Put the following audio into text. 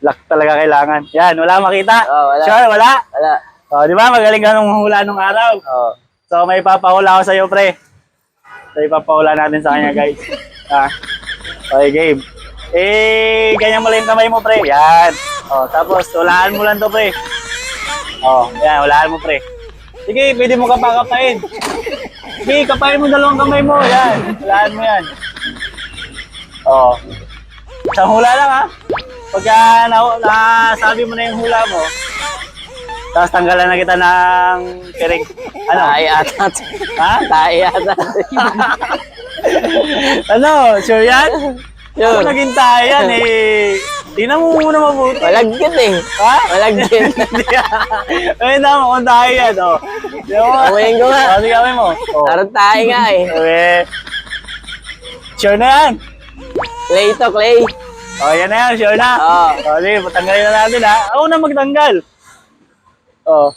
Lock talaga kailangan. Yan, wala makita. Oh, wala. Sure, wala? Wala. Oh, di ba? Magaling ka nung hula nung araw. Oh. So, may papahula ako sa iyo, pre. So, ipapahula natin sa kanya, guys. Okay, game. Ganyan mo lang yung kamay mo, pre. Yan. Oh, tapos, hulaan mo lang to, pre. Oh, yan, hulaan mo, pre. Sige, pwede mo kapakapain. Sige, kapain mo dalawang kamay mo. Yan, hulaan mo yan. Oh. Sa hula lang, ha? Pagka nasabi mo na yung hula mo, tapos tanggalan na kita ng piring. Ano? Tae ata. Ha? Tae ata. Ano? Sure yan? Sure. Ako naging tayo yan eh. Tingnan mo muna mabuti. Malagkit eh. Ha? Malagkit. Ay, naman kung tayo yan. Oh. Di mo? Awayin ko nga. Sige, awayin mo. Oh. Parang tae nga eh. Okay. Sure na yan. Clay to, clay. Oh, yan na yan. Sure na. Oo. Oh, sige, patanggalin na natin ha. Ako na magtanggal. Oh.